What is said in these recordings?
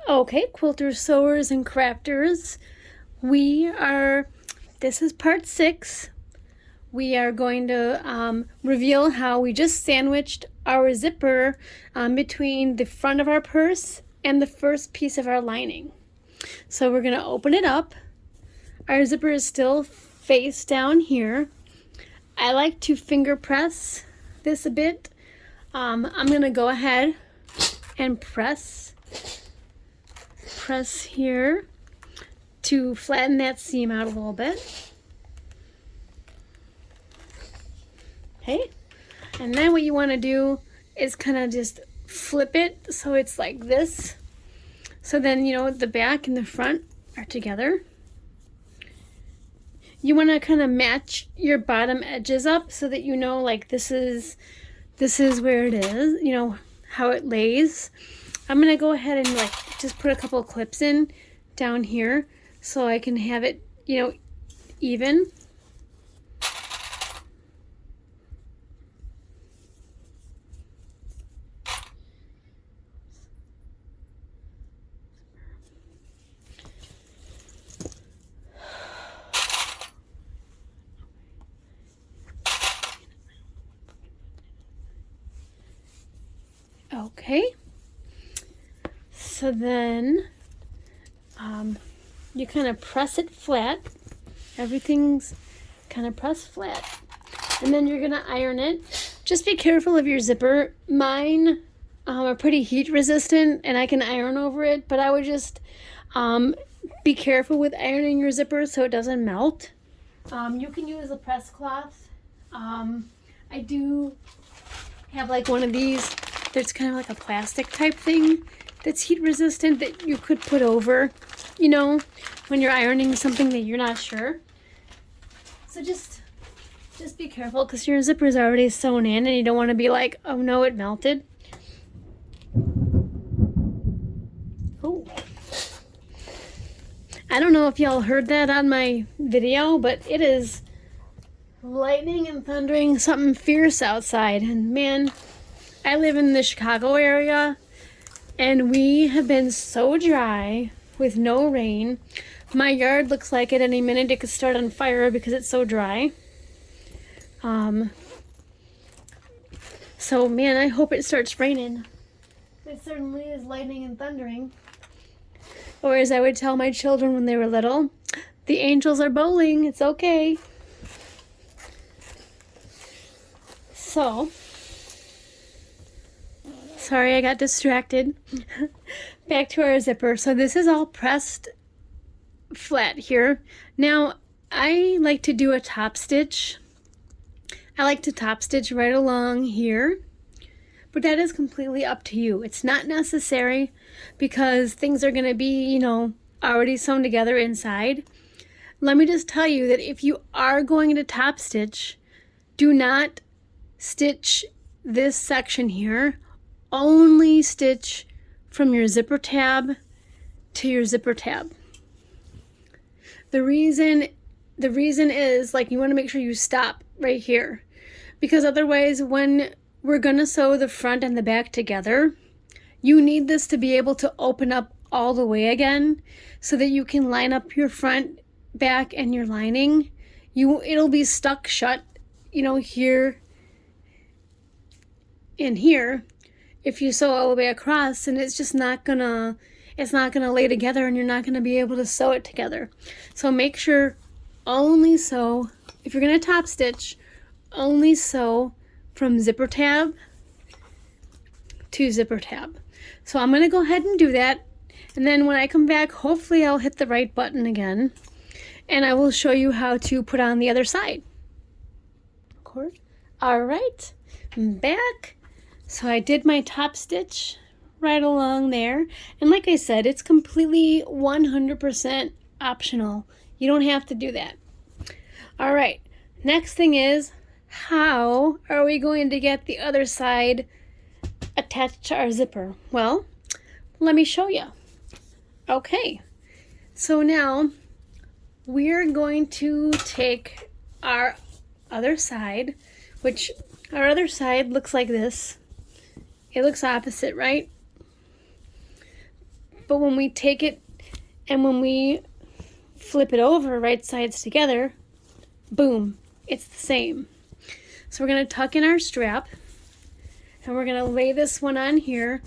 Okay, quilters, sewers, and crafters, this is part 6. We are going to reveal how we just sandwiched our zipper between the front of our purse and the first piece of our lining. So we're going to open it up. Our zipper is still face down here. I like to finger press this a bit. I'm going to go ahead and press here to flatten that seam out a little bit. Okay, and then what you want to do is kind of just flip it so it's like this. So then, the back and the front are together. You want to kind of match your bottom edges up so that like this is where it is, how it lays. I'm going to go ahead and just put a couple of clips in down here so I can have it, even. Okay. So then you kind of press it flat. Everything's kind of pressed flat. And then you're going to iron it. Just be careful of your zipper. Mine are pretty heat resistant and I can iron over it, but I would just be careful with ironing your zipper so it doesn't melt. You can use a press cloth. I do have one of these. There's kind of like a plastic type thing that's heat resistant that you could put over, when you're ironing something that you're not sure. So just be careful because your zipper is already sewn in and you don't want to be like, oh no, it melted. Oh. I don't know if y'all heard that on my video, but it is lightning and thundering something fierce outside. And man, I live in the Chicago area and we have been so dry with no rain. My yard looks like at any minute it could start on fire because it's so dry. So man, I hope it starts raining. It certainly is lightning and thundering. Or as I would tell my children when they were little, the angels are bowling, it's okay. So, sorry, I got distracted. Back to our zipper. So this is all pressed flat here. Now, I like to do a top stitch. I like to top stitch right along here. But that is completely up to you. It's not necessary because things are going to be, already sewn together inside. Let me just tell you that if you are going to top stitch, do not stitch this section here. Only stitch from your zipper tab to your zipper tab. The reason is you want to make sure you stop right here, because otherwise when we're going to sew the front and the back together, you need this to be able to open up all the way again so that you can line up your front, back, and your lining. It'll be stuck shut, here and here if you sew all the way across, and it's just not gonna lay together and you're not gonna be able to sew it together. So make sure only sew, if you're gonna top stitch, only sew from zipper tab to zipper tab. So I'm going to go ahead and do that, and then when I come back, hopefully I'll hit the right button again and I will show you how to put on the other side. All right, I'm back. So I did my top stitch right along there, and like I said, it's completely 100% optional. You don't have to do that. All right, next thing is, how are we going to get the other side attached to our zipper? Well, let me show you. Okay, so now we're going to take our other side, which our other side looks like this. It looks opposite, right? but when we take it and when we flip it over right sides together, boom, it's the same. So we're going to tuck in our strap, and we're going to lay this one on here.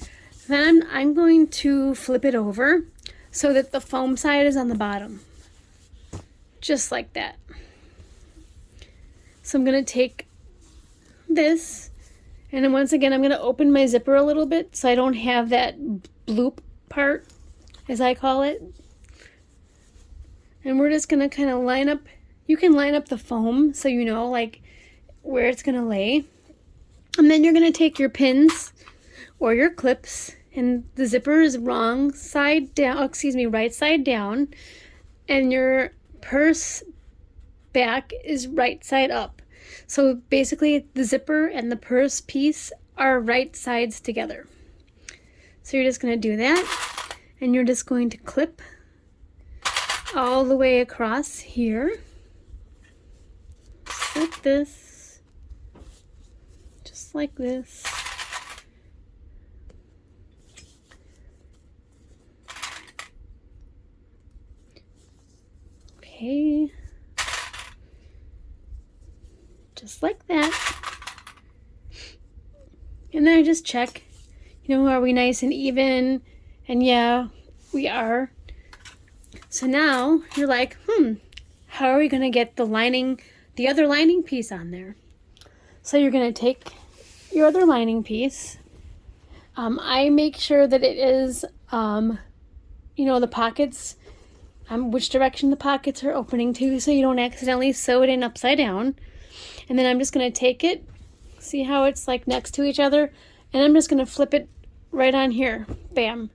Then I'm going to flip it over so that the foam side is on the bottom, just like that. So I'm going to take this, and then once again I'm going to open my zipper a little bit so I don't have that bloop part, as I call it. And we're just going to kind of line up, you can line up the foam so you know like where it's going to lay. And then you're going to take your pins or your clips, and the zipper is right side down, and your purse back is right side up. So basically the zipper and the purse piece are right sides together. So you're just going to do that, and you're just going to clip all the way across here, just like this, just like this. Okay, just like that. And then I just check, are we nice and even? And yeah, we are. So now you're like, how are we going to get the other lining piece on there? So you're going to take your other lining piece. I make sure that it is, the pockets, which direction the pockets are opening to, so you don't accidentally sew it in upside down. And then I'm just going to take it, see how it's like next to each other, and I'm just going to flip it right on here. Bam.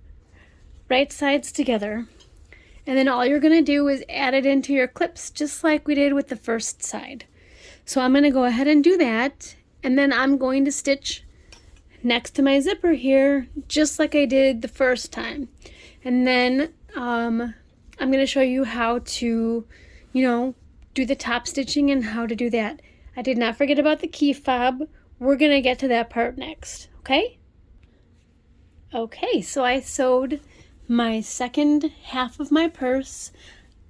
Right sides together. And then all you're going to do is add it into your clips, just like we did with the first side. So I'm going to go ahead and do that, and then I'm going to stitch next to my zipper here, just like I did the first time. And then I'm going to show you how to, do the top stitching and how to do that. I did not forget about the key fob. We're going to get to that part next, okay? Okay, so I sewed my second half of my purse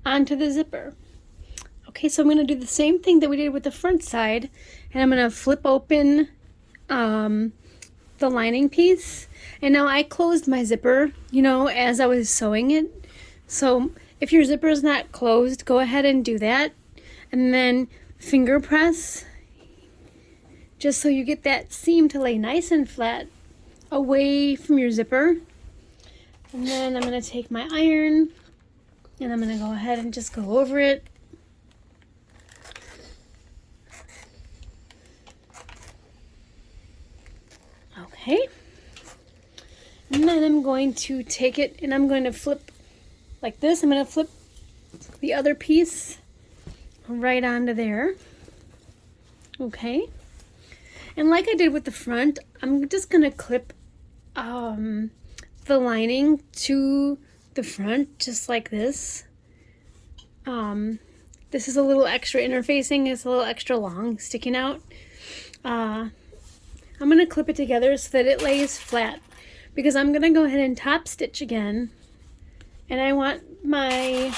onto the zipper. Okay, so I'm going to do the same thing that we did with the front side, and I'm going to flip open the lining piece. And now I closed my zipper, as I was sewing it. So if your zipper is not closed, go ahead and do that. And then finger press, just so you get that seam to lay nice and flat away from your zipper. And then I'm going to take my iron, and I'm going to go ahead and just go over it. Okay. And then I'm going to take it and I'm going to flip like this. I'm going to flip the other piece right onto there. Okay. And like I did with the front, I'm just going to clip the lining to the front, just like this. This is a little extra interfacing. It's a little extra long, sticking out. I'm going to clip it together so that it lays flat, because I'm going to go ahead and top stitch again, and I want my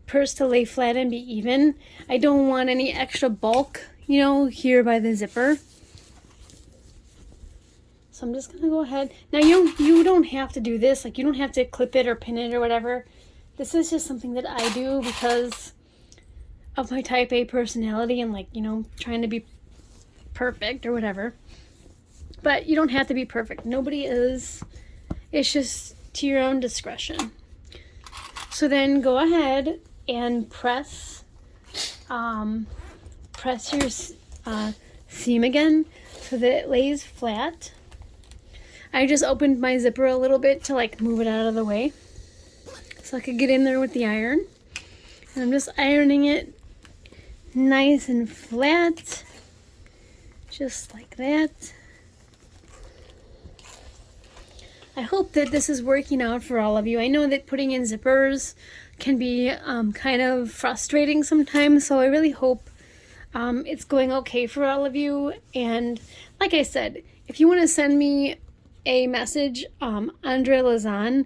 purse to lay flat and be even. I don't want any extra bulk, here by the zipper. So I'm just going to go ahead. Now you don't have to do this, like you don't have to clip it or pin it or whatever. This is just something that I do because of my type A personality and trying to be perfect or whatever. But you don't have to be perfect. Nobody is. It's just to your own discretion. So then go ahead and press your seam again so that it lays flat. I just opened my zipper a little bit to move it out of the way so I could get in there with the iron. And I'm just ironing it nice and flat, just like that. I hope that this is working out for all of you. I know that putting in zippers can be kind of frustrating sometimes, so I really hope it's going okay for all of you. And like I said, if you want to send me a message, Andre Lazan,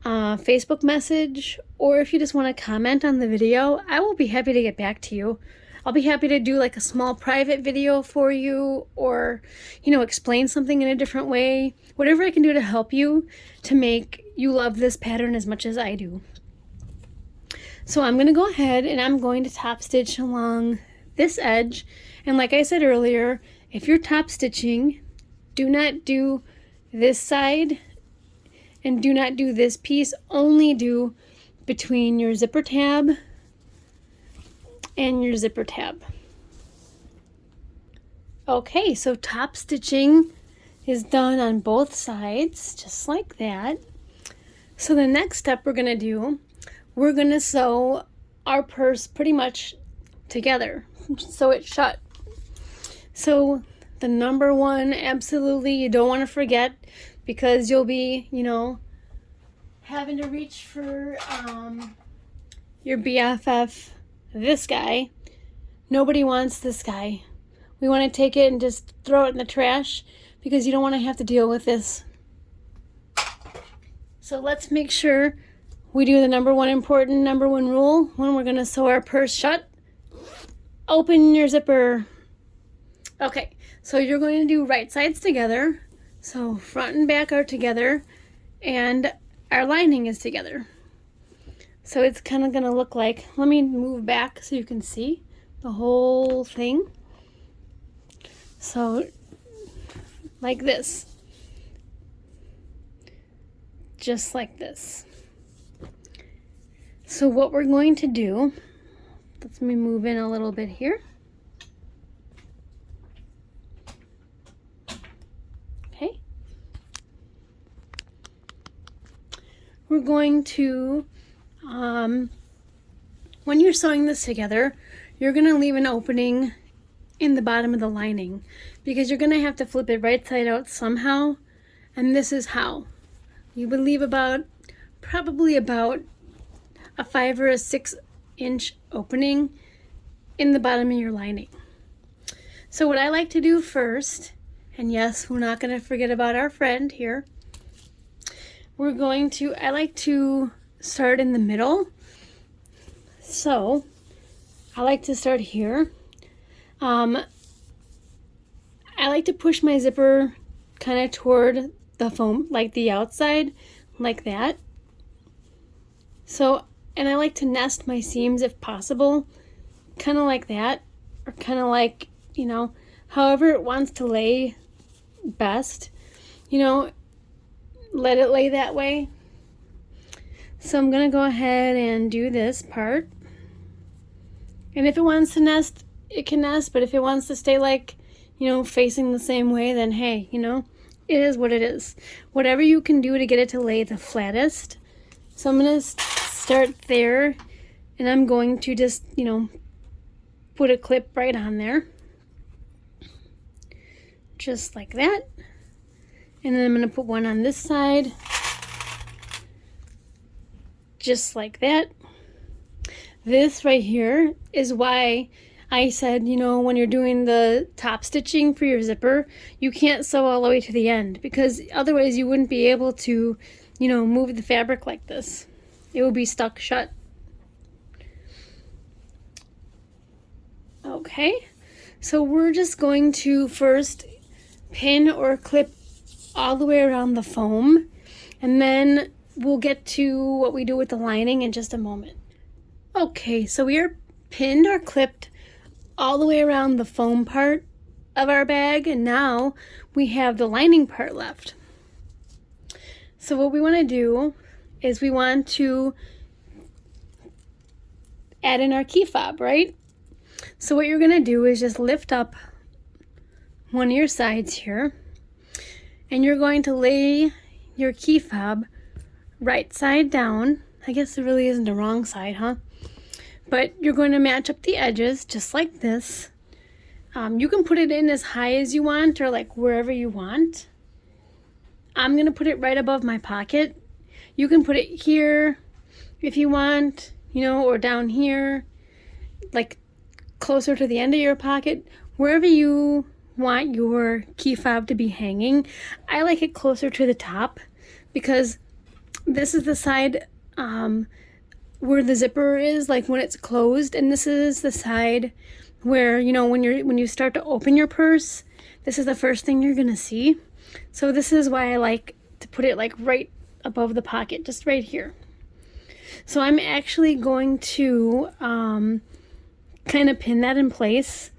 Facebook message, or if you just want to comment on the video, I will be happy to get back to you. I'll be happy to do like a small private video for you, or, you know, explain something in a different way. Whatever I can do to help you to make you love this pattern as much as I do. So I'm going to go ahead and I'm going to top stitch along this edge. And like I said earlier, if you're top stitching, do not do this side and do not do this piece. Only do between your zipper tab and your zipper tab. Okay, so top stitching is done on both sides, just like that. So the next step we're going to do, we're going to sew our purse pretty much together, sew it shut. So the number one, absolutely, you don't want to forget, because you'll be, you know, having to reach for your BFF, this guy. Nobody wants this guy. We want to take it and just throw it in the trash, because you don't want to have to deal with this. So let's make sure we do the number one rule when we're going to sew our purse shut. Open your zipper. Okay, so you're going to do right sides together. So front and back are together, and our lining is together. So it's kind of going to look like, let me move back so you can see the whole thing. So like this. Just like this. So what we're going to do, let me move in a little bit here. Okay. We're going to, when you're sewing this together, you're going to leave an opening in the bottom of the lining, because you're going to have to flip it right side out somehow, and this is how. You would leave probably about a 5 or a 6 inch opening in the bottom of your lining. So what I like to do first, and yes, we're not going to forget about our friend here, I like to start in the middle. So I like to start here. I like to push my zipper kind of toward the foam, like the outside, like that. So, and I like to nest my seams if possible, kind of like that, or kind of like, you know, however it wants to lay best, you know, let it lay that way. So I'm going to go ahead and do this part. And if it wants to nest, it can nest, but if it wants to stay like, you know, facing the same way, then hey, you know, it is what it is. Whatever you can do to get it to lay the flattest. So I'm going to start there, and I'm going to just, you know, put a clip right on there. Just like that. And then I'm going to put one on this side. Just like that. This right here is why I said, you know, when you're doing the top stitching for your zipper, you can't sew all the way to the end, because otherwise you wouldn't be able to, you know, move the fabric like this. It would be stuck shut. Okay, so we're just going to first pin or clip all the way around the foam, and then we'll get to what we do with the lining in just a moment. Okay, so we are pinned or clipped all the way around the foam part of our bag, and now we have the lining part left. So what we want to do is we want to add in our key fob, right? So what you're going to do is just lift up one of your sides here, and you're going to lay your key fob right side down. I guess there really isn't a wrong side, huh? But you're going to match up the edges just like this. You can put it in as high as you want, or like wherever you want. I'm going to put it right above my pocket. You can put it here if you want, you know, or down here, like closer to the end of your pocket, wherever you want your key fob to be hanging. I like it closer to the top because this is the side where the zipper is, like when it's closed, and this is the side where, you know, when you start to open your purse, this is the first thing you're gonna see. So this is why I like to put it like right above the pocket, just right here. So I'm actually going to kind of pin that in place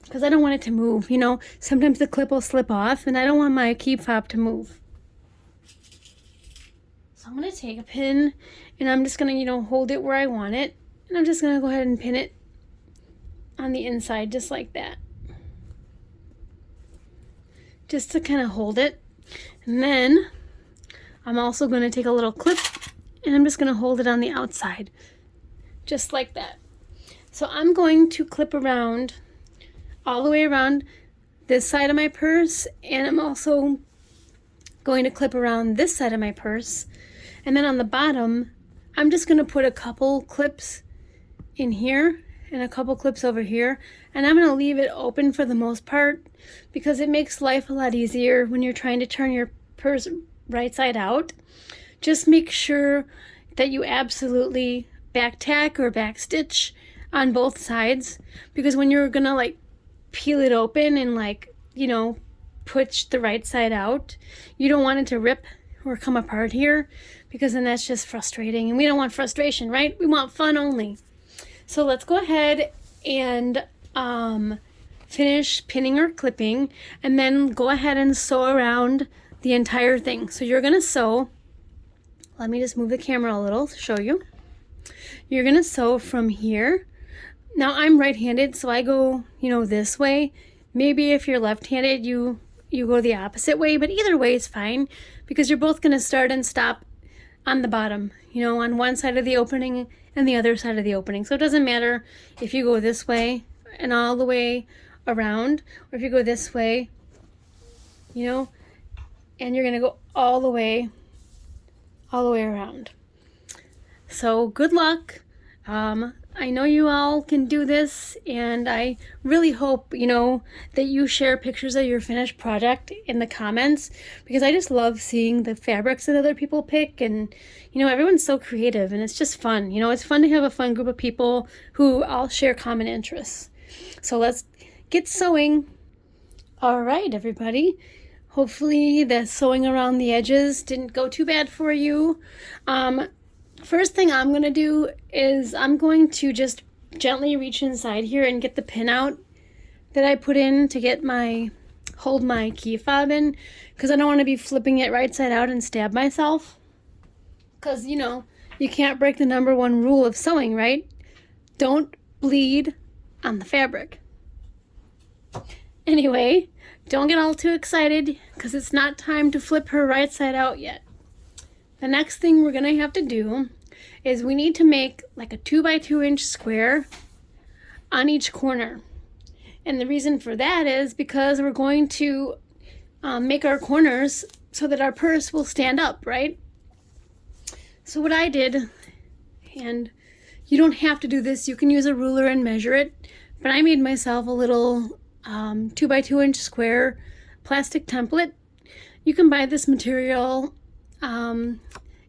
because I don't want it to move. You know, sometimes the clip will slip off and I don't want my key fob to move. So I'm going to take a pin and I'm just going to, you know, hold it where I want it. And I'm just going to go ahead and pin it on the inside just like that. Just to kind of hold it. And then I'm also going to take a little clip and I'm just going to hold it on the outside. Just like that. So I'm going to clip around all the way around this side of my purse, and I'm also going to clip around this side of my purse. And then on the bottom, I'm just going to put a couple clips in here and a couple clips over here, and I'm going to leave it open for the most part because it makes life a lot easier when you're trying to turn your purse right side out. Just make sure that you absolutely back tack or back stitch on both sides, because when you're gonna like peel it open and like, you know, push the right side out, you don't want it to rip or come apart here, because then that's just frustrating, and we don't want frustration, right? We want fun only. So let's go ahead and finish pinning or clipping, and then go ahead and sew around the entire thing. So you're gonna sew, let me just move the camera a little to show you. You're gonna sew from here. Now I'm right-handed, so I go, you know, this way. Maybe if you're left-handed, you go the opposite way, but either way is fine because you're both gonna start and stop on the bottom, you know, on one side of the opening and the other side of the opening. So it doesn't matter if you go this way and all the way around, or if you go this way, you know, and you're gonna go all the way around. So good luck. I know you all can do this, and I really hope, you know, that you share pictures of your finished project in the comments, because I just love seeing the fabrics that other people pick, and, you know, everyone's so creative, and it's just fun. You know, it's fun to have a fun group of people who all share common interests. So let's get sewing. All right, everybody. Hopefully the sewing around the edges didn't go too bad for you. First thing I'm going to do is I'm going to just gently reach inside here and get the pin out that I put in to hold my key fob in, because I don't want to be flipping it right side out and stab myself. Because, you know, you can't break the number one rule of sewing, right? Don't bleed on the fabric. Anyway, don't get all too excited because it's not time to flip her right side out yet. The next thing we're going to have to do is we need to make like a 2x2 inch square on each corner. And the reason for that is because we're going to make our corners so that our purse will stand up, right? So what I did, and you don't have to do this, you can use a ruler and measure it, but I made myself a little 2x2 inch square plastic template. You can buy this material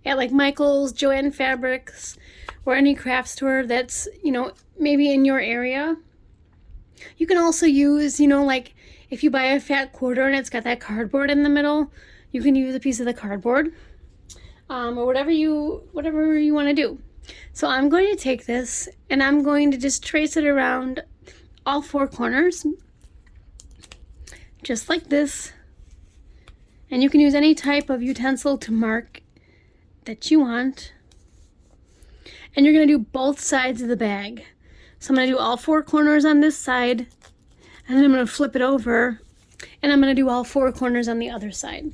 at like Michael's, Joann Fabrics, or any craft store that's, you know, maybe in your area. You can also use, you know, like if you buy a fat quarter and it's got that cardboard in the middle, you can use a piece of the cardboard, or whatever you want to do. So I'm going to take this and I'm going to just trace it around all four corners, just like this. And you can use any type of utensil to mark that you want. And you're going to do both sides of the bag. So I'm going to do all four corners on this side, and then I'm going to flip it over, and I'm going to do all four corners on the other side.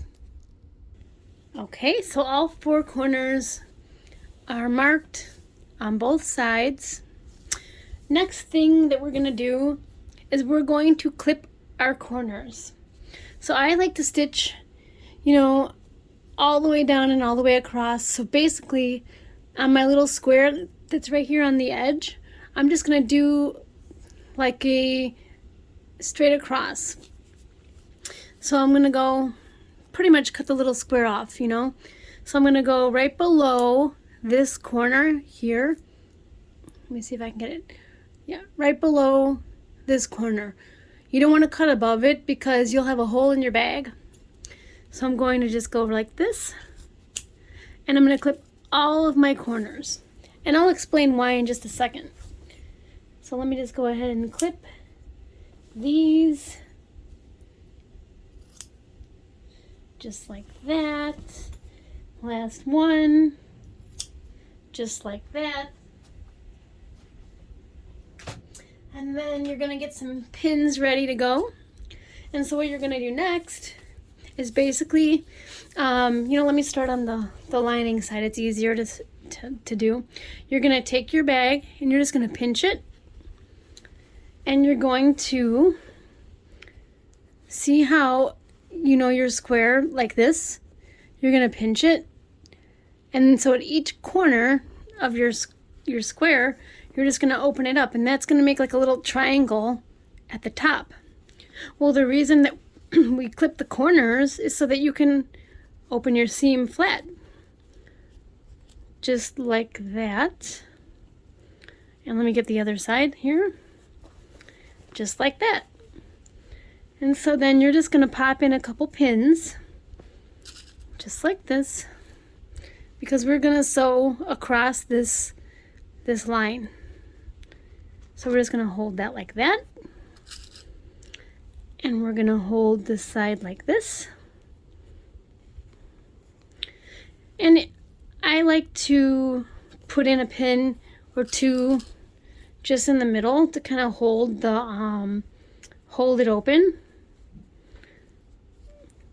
Okay, so all four corners are marked on both sides. Next thing that we're going to do is we're going to clip our corners. So I like to stitch, you know, all the way down and all the way across. So basically, on my little square that's right here on the edge, I'm just going to do like a straight across. So I'm gonna go pretty much cut the little square off, you know. So I'm gonna go right below this corner here. Let me see if I can get it. Yeah, right below this corner. You don't want to cut above it because you'll have a hole in your bag. So I'm going to just go like this, and I'm going to clip all of my corners. And I'll explain why in just a second. So let me just go ahead and clip these just like that. Last one, just like that. And then you're gonna get some pins ready to go. And so what you're gonna do next is basically, let me start on the lining side. It's easier to do. You're gonna take your bag and you're just gonna pinch it. And you're going to see how, your square like this. You're gonna pinch it. And so at each corner of your square, you're just going to open it up, and that's going to make like a little triangle at the top. Well, the reason that we clip the corners is so that you can open your seam flat. Just like that. And let me get the other side here. Just like that. And so then you're just going to pop in a couple pins. Just like this. Because we're going to sew across this line. So we're just going to hold that like that. And we're going to hold this side like this. And I like to put in a pin or two just in the middle to kind of hold it open.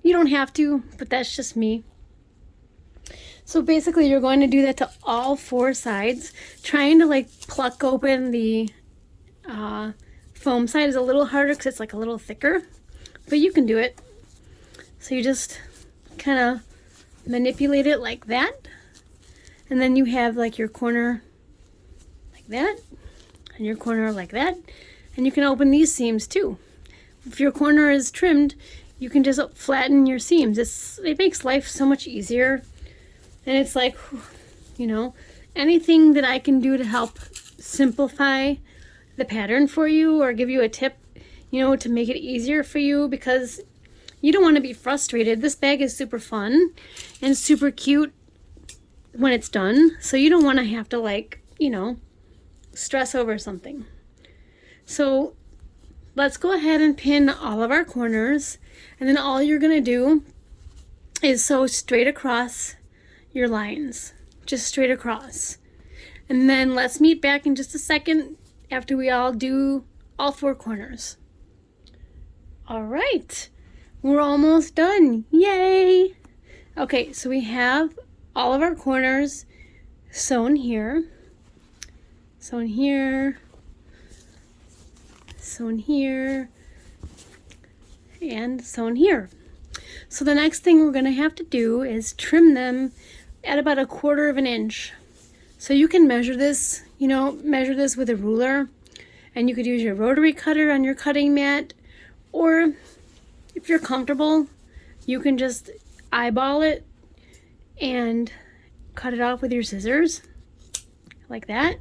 You don't have to, but that's just me. So basically you're going to do that to all four sides. Trying to like pluck open the foam side is a little harder because it's like a little thicker, but you can do it. So you just kind of manipulate it like that, and then you have like your corner like that and your corner like that, and you can open these seams too. If your corner is trimmed, you can just flatten your seams. It makes life so much easier, and it's like, anything that I can do to help simplify the pattern for you or give you a tip, to make it easier for you, because you don't want to be frustrated. This bag is super fun and super cute when it's done, so you don't want to have to stress over something. So let's go ahead and pin all of our corners, and then all you're going to do is sew straight across your lines, just straight across. And then let's meet back in just a second after we all do all four corners. All right, we're almost done. Yay! Okay, so we have all of our corners sewn here, sewn here, sewn here, and sewn here. So the next thing we're going to have to do is trim them at about 1/4 of an inch. So you can measure this, measure this with a ruler, and you could use your rotary cutter on your cutting mat, or if you're comfortable, you can just eyeball it and cut it off with your scissors like that.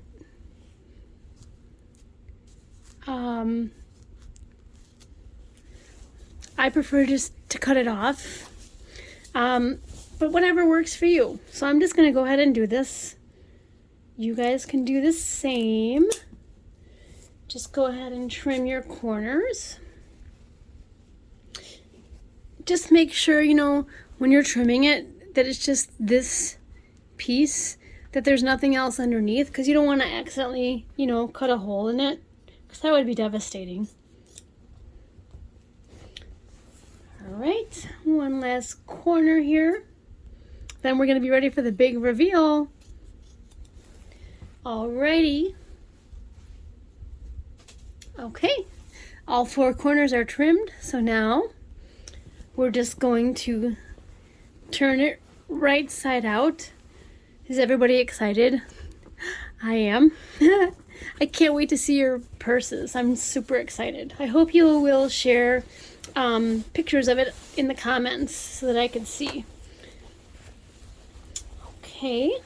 I prefer just to cut it off, but whatever works for you. So I'm just going to go ahead and do this. You guys can do the same. Just go ahead and trim your corners. Just make sure, when you're trimming it, that it's just this piece, that there's nothing else underneath, because you don't want to accidentally, cut a hole in it, because that would be devastating. All right, one last corner here. Then we're going to be ready for the big reveal. Alrighty. Okay, all four corners are trimmed, so now we're just going to turn it right side out. Is everybody excited? I am. I can't wait to see your purses. I'm super excited. I hope you will share pictures of it in the comments so that I can see. Okay,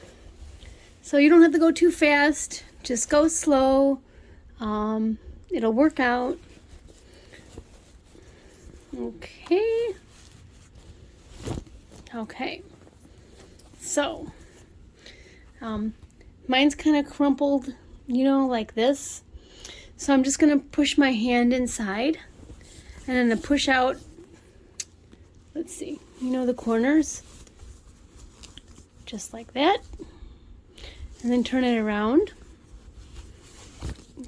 so you don't have to go too fast, just go slow. It'll work out. Okay, so mine's kind of crumpled, you know, like this. So I'm just gonna push my hand inside and then to push out, let's see, you know, the corners, just like that, and then turn it around,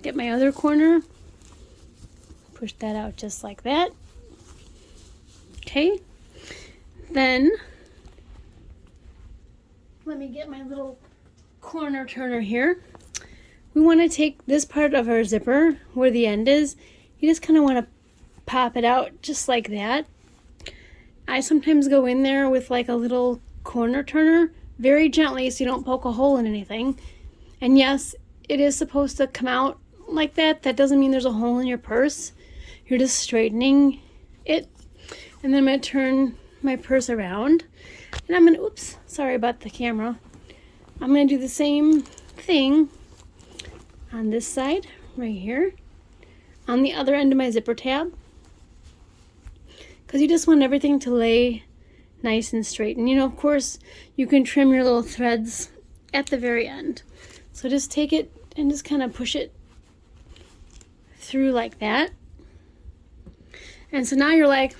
get my other corner, push that out just like that. Okay, then let me get my little corner turner here. We want to take this part of our zipper where the end is, you just kind of want to pop it out just like that. I sometimes go in there with like a little corner turner very gently so you don't poke a hole in anything. And yes, it is supposed to come out like that. That doesn't mean there's a hole in your purse. You're just straightening it. And then I'm going to turn my purse around. And I'm going to, oops, sorry about the camera. I'm going to do the same thing on this side right here on the other end of my zipper tab, because you just want everything to lay nice and straight. And you know, of course, you can trim your little threads at the very end. So just take it and just kind of push it through like that. And so now you're like,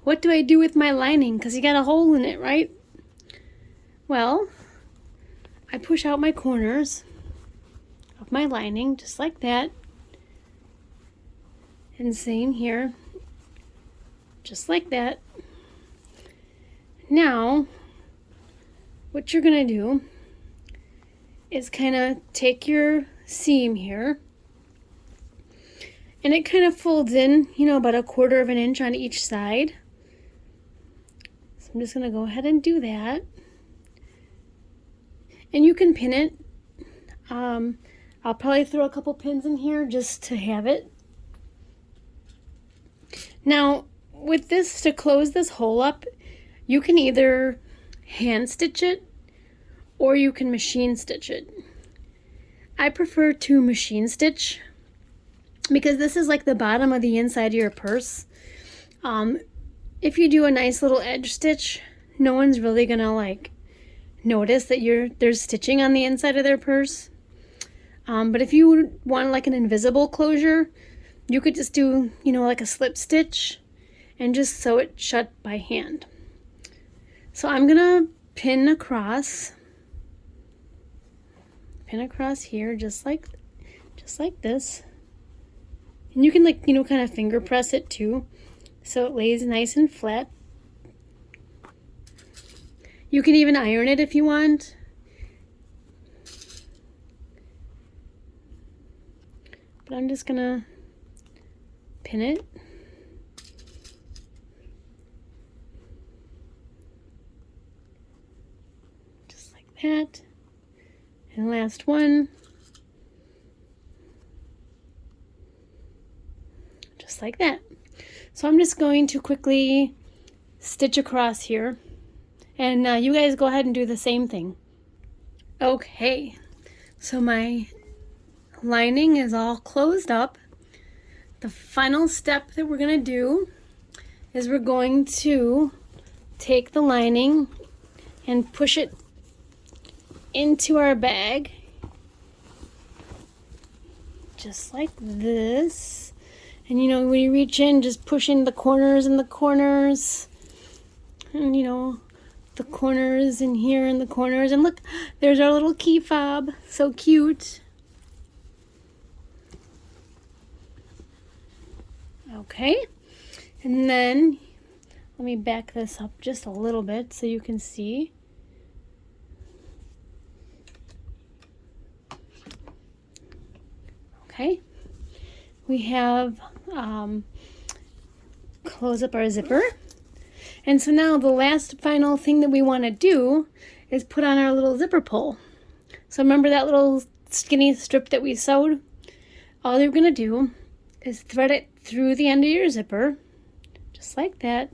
what do I do with my lining? Because you got a hole in it, right? Well, I push out my corners of my lining just like that. And same here, just like that. Now, what you're gonna do is kind of take your seam here, and it kind of folds in, you know, about 1/4 of an inch on each side. So I'm just gonna go ahead and do that. And you can pin it. I'll probably throw a couple pins in here just to have it. Now, with this, to close this hole up, you can either hand stitch it or you can machine stitch it. I prefer to machine stitch because this is like the bottom of the inside of your purse. If you do a nice little edge stitch, no one's really gonna like notice that there's stitching on the inside of their purse. But if you want like an invisible closure, you could just do, you know, like a slip stitch and just sew it shut by hand. So I'm gonna pin across here just like this. And you can, like, you know, kind of finger press it too so it lays nice and flat. You can even iron it if you want. But I'm just gonna pin it. Just like that. And last one. Just like that. So I'm just going to quickly stitch across here. And you guys go ahead and do the same thing. Okay, so my lining is all closed up. The final step that we're going to do is we're going to take the lining and push it into our bag. Just like this. And you know, when you reach in, just push in the corners and the corners. And you know, the corners in here and the corners. And look, there's our little key fob. So cute. Okay. And then, let me back this up just a little bit so you can see. Okay. We have close up our zipper. And so now the last final thing that we want to do is put on our little zipper pull. So remember that little skinny strip that we sewed? All you're going to do is thread it through the end of your zipper, just like that.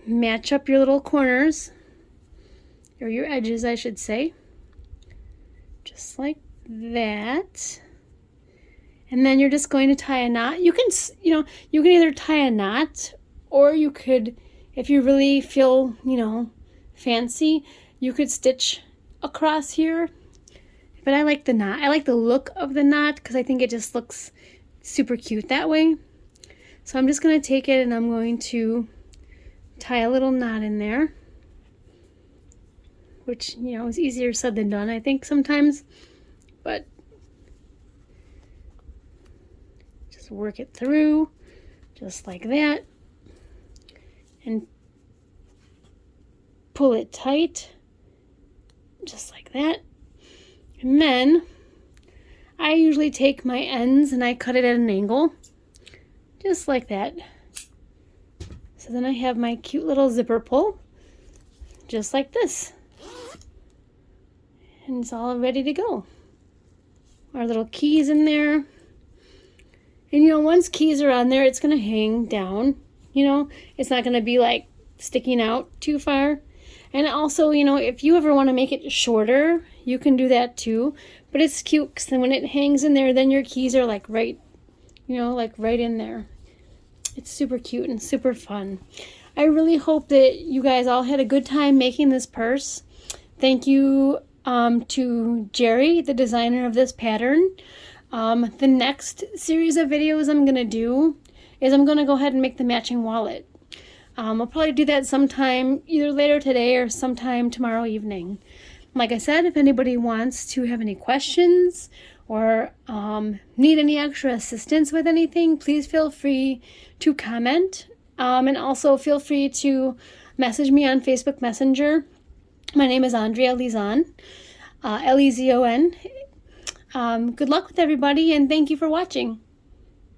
Match up your little corners, or your edges, I should say, just like that. And then you're just going to tie a knot. You can either tie a knot, or you could, if you really feel, fancy, you could stitch across here. But I like the knot. I like the look of the knot because I think it just looks super cute that way. So I'm just going to take it and I'm going to tie a little knot in there, which, is easier said than done, I think, sometimes. But just work it through, just like that, and pull it tight, just like that. And then I usually take my ends and I cut it at an angle, just like that. So then I have my cute little zipper pull, just like this. And it's all ready to go. Our little keys in there. And once keys are on there, it's going to hang down. It's not going to be like sticking out too far. And also, if you ever want to make it shorter, you can do that too. But it's cute because then when it hangs in there, then your keys are like right in there. It's super cute and super fun. I really hope that you guys all had a good time making this purse. Thank you to Jerry, the designer of this pattern. The next series of videos I'm going to do is I'm going to go ahead and make the matching wallet. I'll probably do that sometime either later today or sometime tomorrow evening. Like I said, if anybody wants to have any questions or need any extra assistance with anything, please feel free to comment. And also feel free to message me on Facebook Messenger. My name is Andrea Lezon, Lezon. Good luck with everybody, and thank you for watching.